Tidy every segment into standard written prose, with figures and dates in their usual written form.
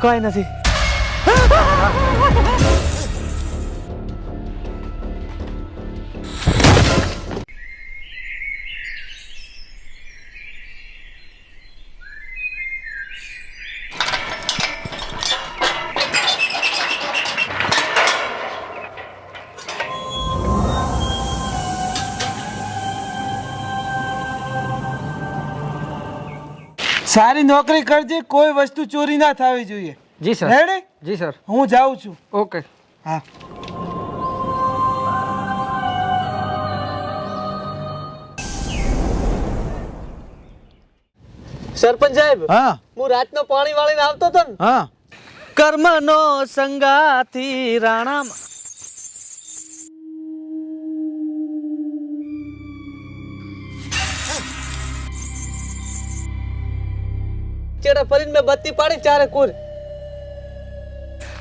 કઈ નથી. સારી નોકરી કરજે, કોઈ વસ્તુ ચોરી ના થવી જોઈએ. જી સર. રેડી? જી સર. હું જાઉં છું. ઓકે. હા. સરપંચ સાહેબ, હા હું રાતનો પાણી વાળીને આવતો હતો ને. હા કર્મનો સંગાથી રાણામાં ચેડા ફરીને મેં બત્તી પાડી ચારે કોર.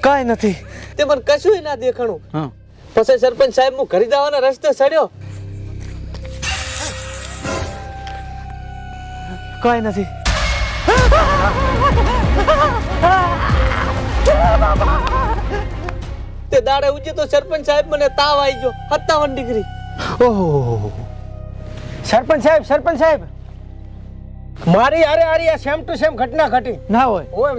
કાઈ નથી. તે મને કશું ના દેખાણું. હા પછી સરપંચ સાહેબ હું ઘરે જવાના રસ્તે સડ્યો. કાઈ નથી. તે દાડે ઉજે તો સરપંચ સાહેબ મને તાવ આવી ગયો 57 ડિગ્રી. ઓહો સરપંચ સાહેબ મારી અરે આ સેમ ટુ સેમ ઘટના ઘટી. ના હોય. ઓય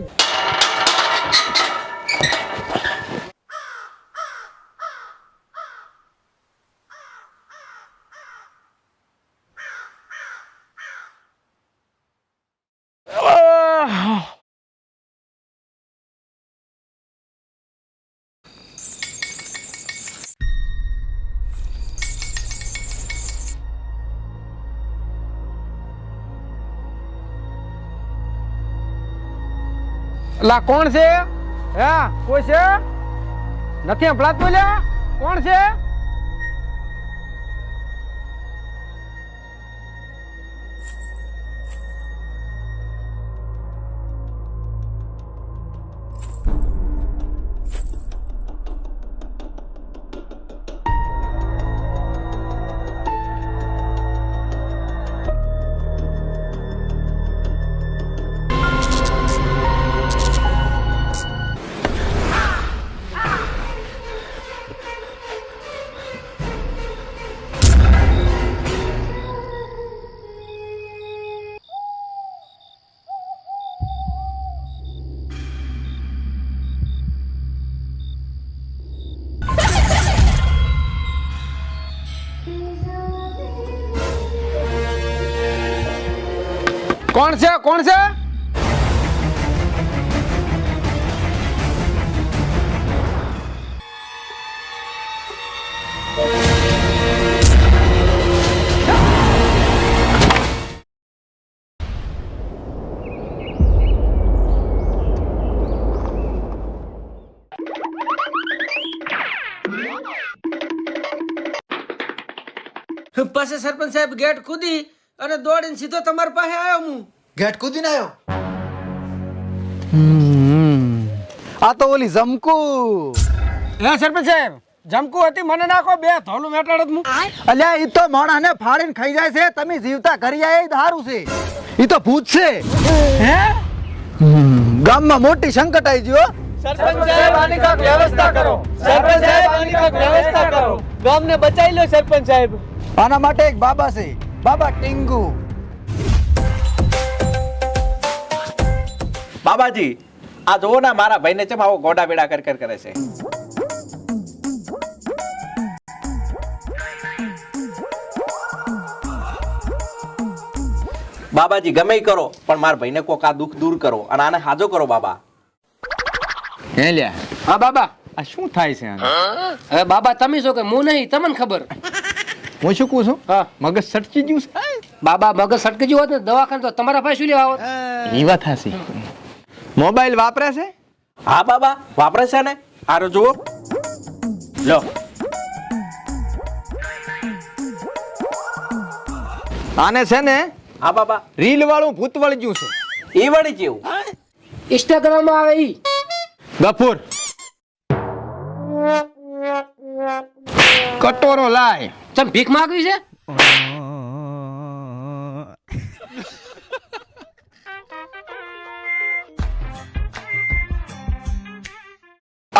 લા કોણ છે? હા કોઈ છે? નથી સંભળાતું બોલ્યા? કોણ છે? કોણ છે? કોણ છે? પછી સરપંચ સાહેબ ગેટ કૂદી અને દોડીને સીધો તમારી પાસે આવ્યો. હું ગેટ કૂદીને આવ્યો. આ તો ઓલી જમકુ. હા સરપંચ સાહેબ જમકુ હતી મને નાખો બે ધોલું મેટાડત હું. અલ્યા ઈ તો માણસને ફાડીને ખાઈ જાય છે. તમે જીવતા કરી આયા ઈ સારું છે. ઈ તો ભૂત છે. હે ગામમાં મોટી સંકટ આવી ગયો. સરપંચ સાહેબ આની કાંઈક વ્યવસ્થા કરો. સરપંચ સાહેબ આની કાંઈક વ્યવસ્થા કરો. ગામને બચાવી લો સરપંચ સાહેબ. આના માટે એક બાબા છે, બાબા ટીંગુ. બાબાજી આ જોવો ને મારા ભાઈને ચમ આવો ગોડા બેડા કર કરે છે. બાબાજી ગમે ઈ કરો પણ મારા ભાઈને કોક આ દુઃખ દૂર કરો અને આને હાજો કરો બાબા. હે લ્યા હા બાબા આ શું થાય છે આને? હવે બાબા તમે છો કે હું નહીં તમને ખબર. હું શું કહું છું? હા મગજ સટકી ગયું છે. બાબા મગજ સટકી ગયું હોત ને દવાખાને તો તમારા પાસે શું લેવા આવત? એ વાત હાસી. મોબાઈલ વાપરે છે? હા બાબા વાપરે છે ને. આરો જુઓ લો. આને છે ને હા બાબા રીલ વાળું ભૂત વળી ગયું છે. એ વળી કેવું? ઇન્સ્ટાગ્રામ માં આવે ઈ. ગફુર કટોરો લાય. ચમ ભીખ માંગવી છે?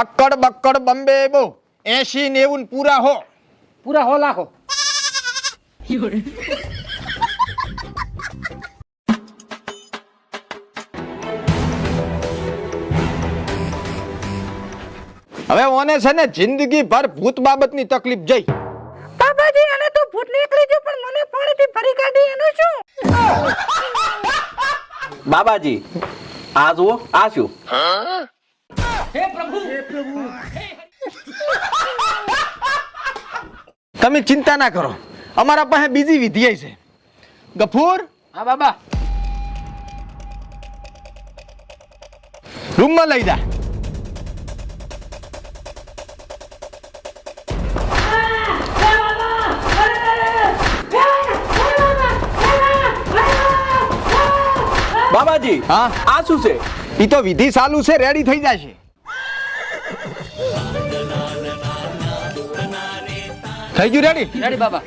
અક્કડ બક્કડ બંબે બો 80 90 પૂરા હો. પૂરા 100 લાખો. હવે ઓને છે ને જિંદગી ભર ભૂત બાબતની તકલીફ જઈ. બાબાજી આને તો ભૂત નીકળી ગયું પણ મને પાણીથી ભરી કાઢી એનું શું? બાબાજી આ જુઓ આ શું? તમે ચિંતા ના કરો, અમારા પાસે બીજી વિધિ છે. ગફૂર, હા બાબા. રૂમમાં લઈ જા. બાબાજી હા આ શું છે? ઈ તો વિધિ ચાલુ છે, રેડી થઈ જશે. થઈ ગયું રેડી? રેડી બાબા.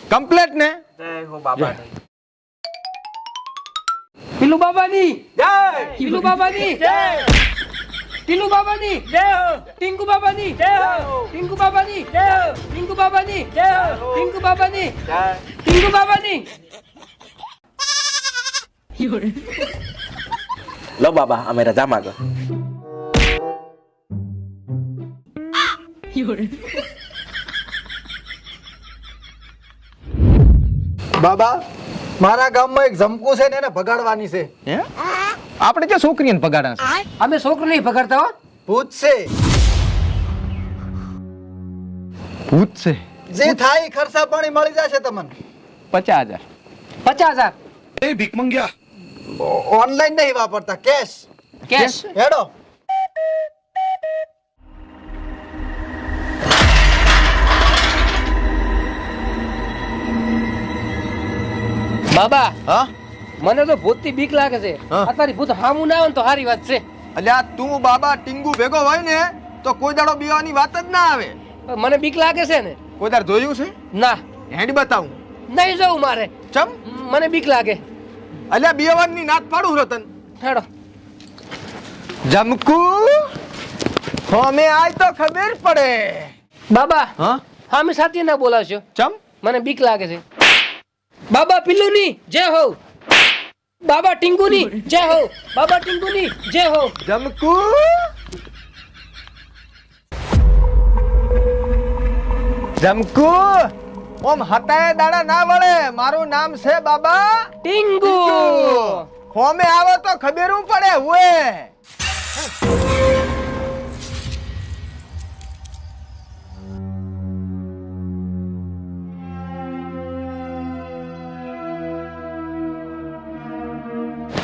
કમ્પ્લીટ ને? જય હો બાબાજી. ટીલુ બાબાની જય ટીલુ બાબાની ટીલુ બાબાની ટીંકુ બાબાની ટીંકુ બાબાની ટીંકુ બાબાની ટીંકુ બાબાની ટીંકુ બાબાની. લો બાબા અમે રજા માંગો. બાબા મારા ગામમાં એક જમકુ છે ને એને ભગાડવાની છે. હે? આપણે જે છોકરીને પગાડા છે. અમે છોકરો નહીં ભગાડતા હો. ભૂત છે. ભૂત છે. જે થાય ઈ ખર્ચા પાણી મળી જશે તમને. 50,000. 50,000 ઓનલાઈન નહીં વાપરતા, કેશ. કેશ. હેડો. બાબા હા? મને તો ભૂત થી બીક લાગે છે. હા. અત્યારે ભૂત હામું ના આવે ને તો સારી વાત છે. અલ્યા તું બાબા ટીંગુ ભેગો હોય ને તો કોઈ દાડો બીવાની વાત જ ના આવે. પણ મને બીક લાગે છે ને. કોઈ દાડ જોયું છે? ના હેડ બતાવું. નહીં જવું મારે. ચમ? મને બીક લાગે. અલ્યા બીવાની નાત પાડું રતન. હેડો. જમકુ હોમે આય તો ખબર પડે. બાબા હા? હા મેં સાથી ના બોલાવશો. ચમ? મને બીક લાગે છે. બાબા પિલ્લુની જય હો. બાબા ટીંગુની જય હો. બાબા ટીંગુની જય હો. જમકુ જમકુ ઓમ હતાય દાડા ના વળે. મારું નામ છે બાબા ટીંગુ. હોમે આવો તો ખબર પડે હુએ.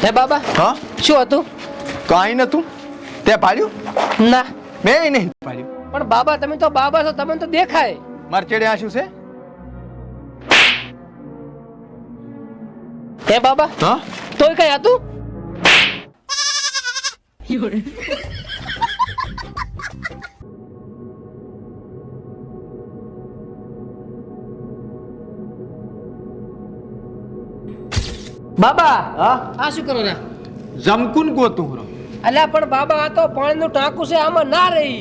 હે બાબા હા? શું હતું? કાઈ નતું. તે પાડ્યું? ના મેં નહીં પાડ્યું. પણ બાબા તમે તો બાબા છો, તમને તો દેખાય. માર ચેડે આ શું છે? હે બાબા હા? તોય કઈ હતું? બાબા હા? આ શું કરો ને? જમકુન ગોતું હરો. અલ્યા પણ બાબા આ તો પાણીનું ટાંકું છે, આમાં ના રહી.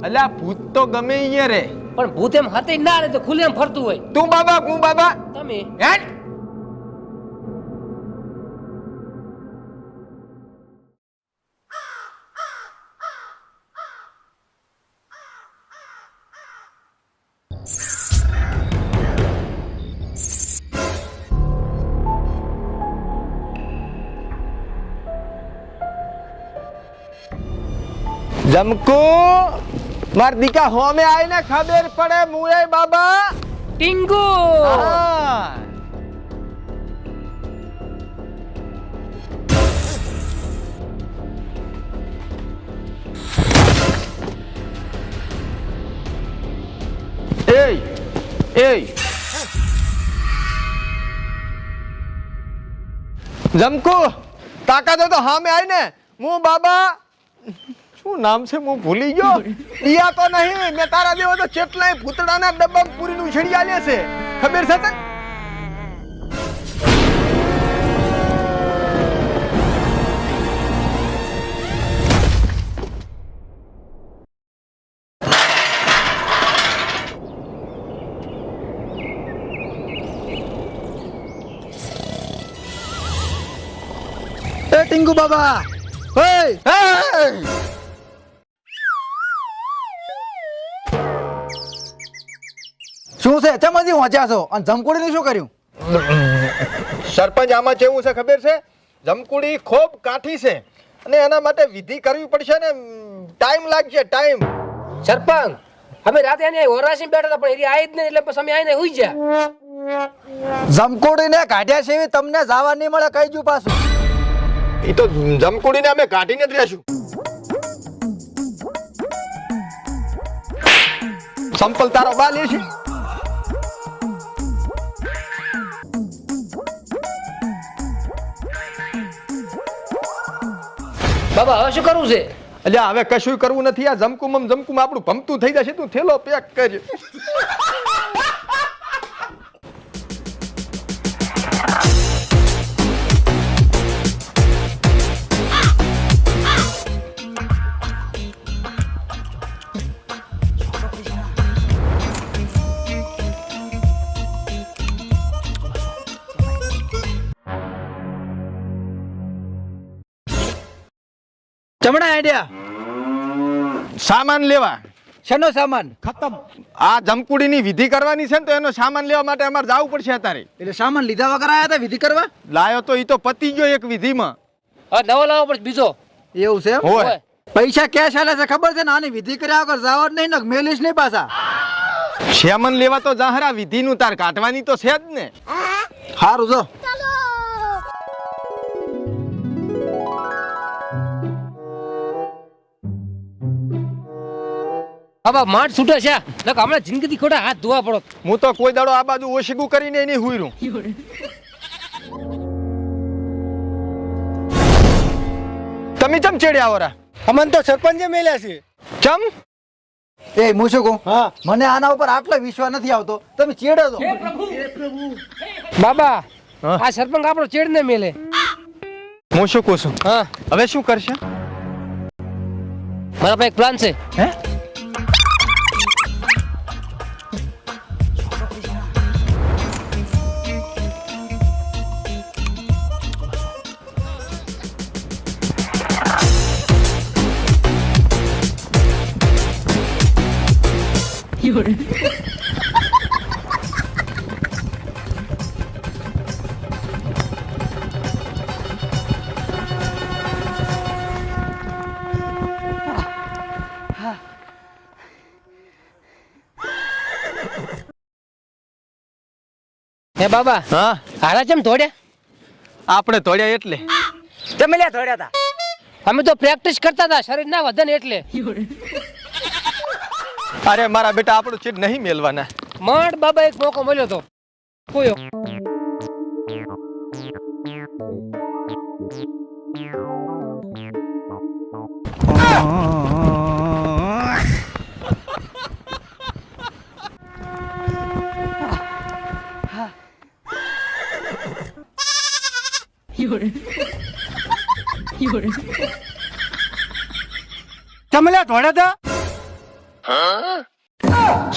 અલ્યા ભૂત તો ગમે અહીંયા રે. પણ ભૂત એમ હાથે ના રહે તો ખુલ્લે એમ ફરતું હોય. તું બાબા હું બાબા. તમે હેડ. જમકુ માર દીકા હોમે આઈને ખબર પડે મુએ બાબા ટીંગુ. હા. એય એય જમકુ તાકાત હોય તો હામે આઈને હું બાબા શું નામ છે હું ભૂલી ગયો. દિયા તો નહીં મેં તારા દેવો તો કેટલાય ભૂતડાના ડબ્બા પૂરીનું છેડી આલે છે ખબર છે તને? એ ટીંગુ બાબા ઓય શું છે ચમજી વાંચ્યા છો અને જમકુડીનું શું કર્યું? સરપંચ આમાં કેવું છે ખબર છે? જમકુડી ખૂબ કાઠી છે અને એના માટે વિધિ કરવી પડશે ને ટાઈમ લાગશે ટાઈમ. સરપંચ અમે રાતે એને ઓરાસી બેઠા હતા પણ એરી આવી જ નહીં એટલે પછી અમે આઈને હુઈ ગયા. જમકુડીને કાઢ્યા છે એવી તમને જવા નહીં મળે કહી દઉં પાછું. એ તો જમકુડીને અમે કાઢીને જ રહેશું. સંપલ તારો બા લે છે. બાબા હવે શું કરવું છે? અલ્યા હવે કશું કરવું નથી. આ જમકુમ આપણું ભમતું થઈ જશે. તું થેલો પેક કરજે. ચમડા આઈડિયા સામાન લેવા. શેનો સામાન? આ જમકુડીની વિધિ કરવાની છે ને તો એનો સામાન લેવા માટે અમારે જવું પડશે અત્યારે. એટલે સામાન લીધા વગર આયા હતા વિધિ કરવા? લાયો તો ઈ તો પતી ગયો એક વિધિમાં. હવે નવો લાવવો પડશે બીજો. એવું છે એમ? હોય. પૈસા કેશ આલે છે ખબર છે ને? આની વિધિ કર્યા વગર જવા જ નહીં ને મેલીશ નહીં પાછા. શ્યામન લેવા તો જાહરા વિધિનું તાર કાઢવાની તો છે જ ને. સારું જો બાબા માઠ છૂટે છે નક હમણાં જિંદગીથી ખોટા હાથ ધોવા પડો. હું તો કોઈ દાડો આ બાજુ ઓશીગું કરીને એની હુઈરું. તમે ચમ ચડ્યા વરા? અમન તો સરપંચે મેલ્યા છે. ચમ? એ હું શું કહું? મને આના ઉપર આટલો વિશ્વાસ નથી આવતો. તમે ચેડો છો. બાબા હા. આ સરપંચ આપણો ચેડ ને મેલે. હું શું કહું છું? હા હવે શું કરશે? મારા પાસે એક પ્લાન છે. હે? હે બાબા હા હારા ચમ ધોડ્યા? આપણે તોડ્યા એટલે. તમે લ્યા ધોડ્યા હતા. અમે તો પ્રેક્ટિસ કરતા હતા શરીર ના વધે ને એટલે. અરે મારા બેટા આપણું ચીટ નહીં મેલવાના. માંડ બાબા એક મોકો મળ્યો તો કોયો. તમે લ્યા ધોડ્યા હતા?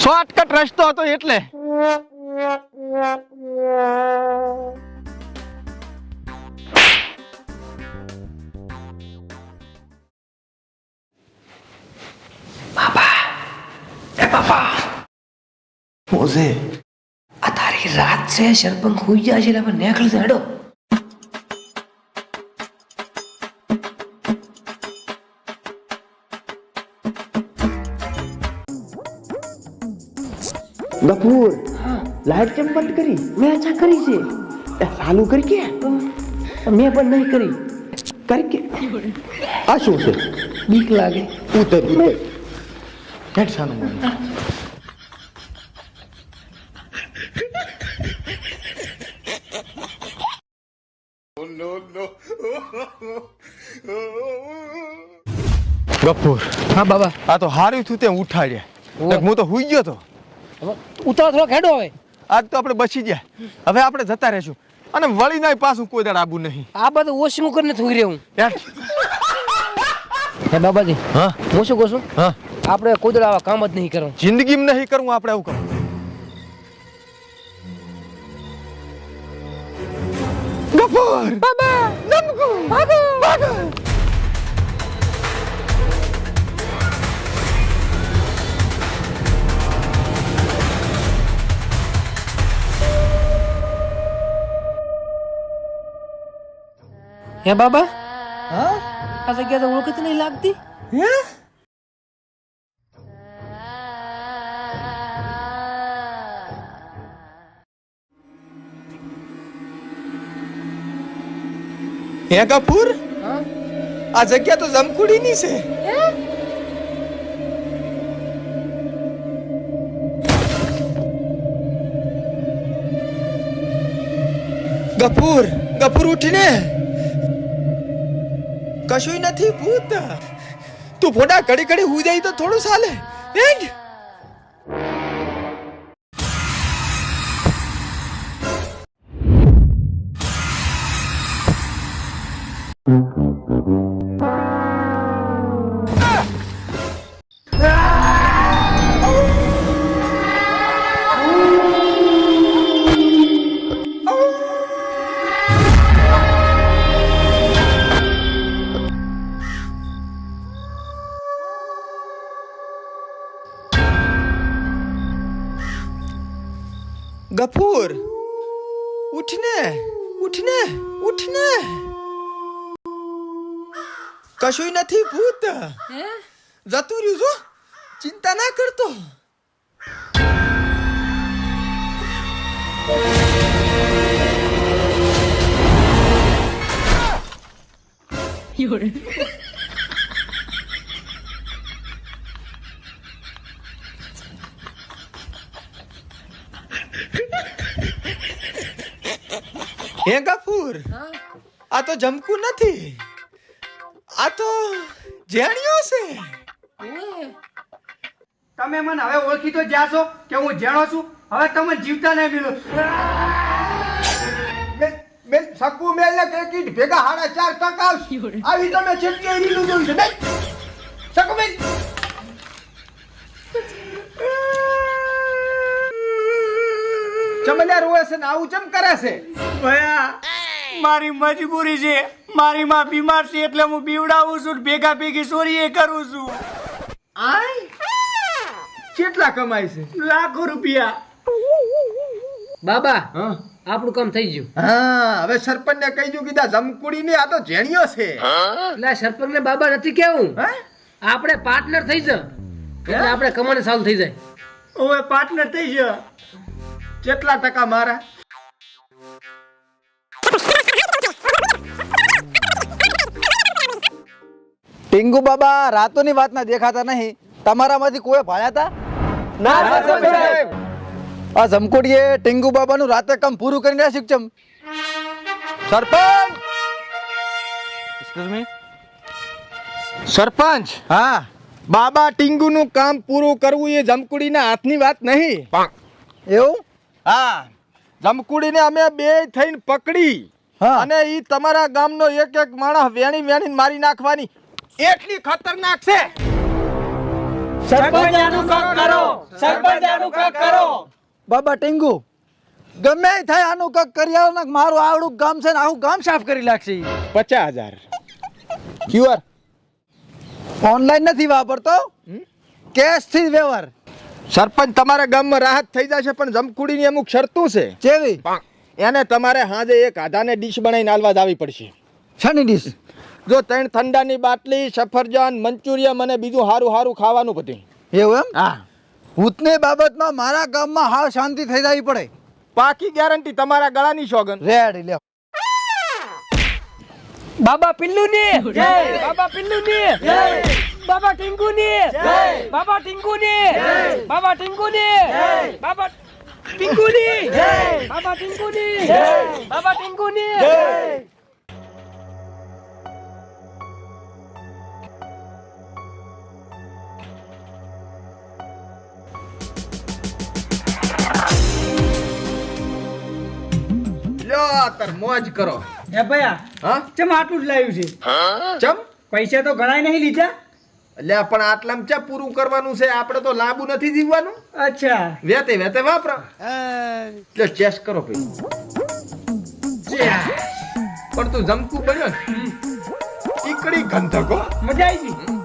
શોર્ટકટ રસ્તો હતો એટલે. આ તારી રાત છે સરપંચ ખુઈ જાય છે એટલે આપણે નેકળ હેડો. ગફૂર લાઈટ કેમ બંધ કરી? મેં અચ્છા કરી છે. ચાલુ કરી કે મેં પણ નહીં કરી. કરી કે આ શું છે? બીક લાગે. ઉતર ઉતર હેડ સાનું ગફૂર હા બાબા આ તો હાર્યું થયું તે ઉઠાડ્યા. ઓહ. હું તો હુઈ ગયો તો. ઉતાર થોડો હેડો હવે. આજ તો આપણે બચી ગયા. હવે આપણે જતા રહેશું અને વળી નાય પાછું કોઈ દાડ આબુ નહીં. આ બધું ઓછું કરીને થોઈ રહ્યો હું. યાર હે બાબાજી હા હું શું કહું છું હા આપણે કોઈ દાડો આવા કામ જ નહીં કરવું. જિંદગીમાં નહીં કરવું આપણે આવું કરવું. ગફૂર બાબા જમકુ ભાગો ભાગો હે બાબા હા આ જગ્યા તો ઓળખતી નહીં લાગતી. હે હે કપૂર આ જગ્યા તો જમકુડીની છે. ગફૂર ગફૂર ઉઠીને કશું નથી ભૂત. તું ફોટા ઘડી ઘડી હુઈ જાય તો થોડું ચાલે. હેંગ ગફૂર ઉઠને ઉઠને ઉઠને કશું નથી ભૂત. જતું રહ્યું છો, ચિંતા ના કરતો. હે ગફૂર આ તો જમકુ નથી, આ તો જેણીઓ છે. તમે મને હવે ઓળખી તો જ્યાં છો કે હું જેણો છું. હવે તમે જીવતા નહીં મિલો. બેન સકુ મેલ ને કેકીટ ભેગા 4.5 આવશે. આવી તમે ચેટલી રીલું જોઈ છે. બેન સકુ બેન ચમલ્યા રોવે છે ને આવું ચમ કરે છે? ભયા મારી મજબૂરી છે. મારી માં બીમાર છે એટલે હું બીવડાવું છું ને ભેગા ભેગી ચોરીએ કરું છું. આય કેટલા કમાય છે? લાખો રૂપિયા. બાબા હા આપણું કામ થઈ ગયું. હા હવે સરપંચ ને કહી દઉં કીધા જમકુડી ની આ તો જેણીઓ છે. એટલે સરપંચ ને બાબા નથી કેવું, હે આપણે પાર્ટનર થઈ જા એટલે આપણે કમાણી ચાલુ થઈ જાય. હવે પાર્ટનર થઈ ગયો. કેટલા ટકા મારા? ટીંગુ બાબા રાતોની વાત ના દેખાતા નહીં. તમારામાંથી કોઈ ભાળ્યા હતા? ના સાહેબ. આ જમકોડીએ ટીંગુ બાબાનું રાતે કામ પૂરું કરીને શિક્ષમ. સરપંચ એક્સક્યુઝ મી. સરપંચ હા બાબા ટીંગુ નું કામ પૂરું કરવું એ જમકુડીના હાથની વાત નહીં. એવું? હા જમકુડીને અમે બે થઈને પકડી હા. અને ઈ તમારા ગામનો એક એક માણસ વેણી વેણી મારી નાખવાની એટલી ખતરનાક છે. સરપંચ આનું કામ કરો. સરપંચ આનું કામ કરો. બાબા ટીંગુ ગમે એ થાય આનું કક કરી આવો ને મારું આવડું ગામ છે ને આખું ગામ સાફ કરી લાગશે. 50,000 ક્યુઆર ઓનલાઈન નથી વાપરતો, કેશ થી વ્યવહાર. સરપંચ તમારા ગામમાં રાહત થઈ જશે પણ જમકુડીની અમુક શરતું છે. જેવી એને તમારે હાજે એક આધાને ડીશ બનાવીને આલવા જ આવી પડશે. શાની ડીશ? જો 3 ઠંડાની બાટલી, સફરજન, મંચુરિયમ અને બીજું હારું હારું ખાવાનું બધું. એવું એમ? હા ભૂતની બાબતમાં મારા ગામમાં હાવ શાંતિ થઈ જવી પડે. પાકી ગેરંટી તમારા ગળાની સોગન. રેડી લ્યો. બાબા પિલ્લુ ની જય, બાબા પિલ્લુ ની જય, બાબા ટીંગુ ની જય, બાબા ટીંગુ ની જય, બાબા ટીંગુ ની જય, બાબા ટીંગુ ની જય, બાબા ટીંગુ ની જય, બાબા ટીંગુ ની જય. લ્યો તાર મોજ કરો. એ ભયા હા ચમ આટલું જ લાવ્યું છે? ચમ પૈસા તો ઘણા નહીં લીધા. એટલે પણ આટલામાં ચા પૂરું કરવાનું છે? આપણે તો લાંબુ નથી જીવવાનું. અચ્છા વેતે વેતે વાપરો. લ્યો ચેસ કરો ભાઈ. પણ તું જમકું બન્યો ને ઈકડી ગંધકો મજા આવી ગઈ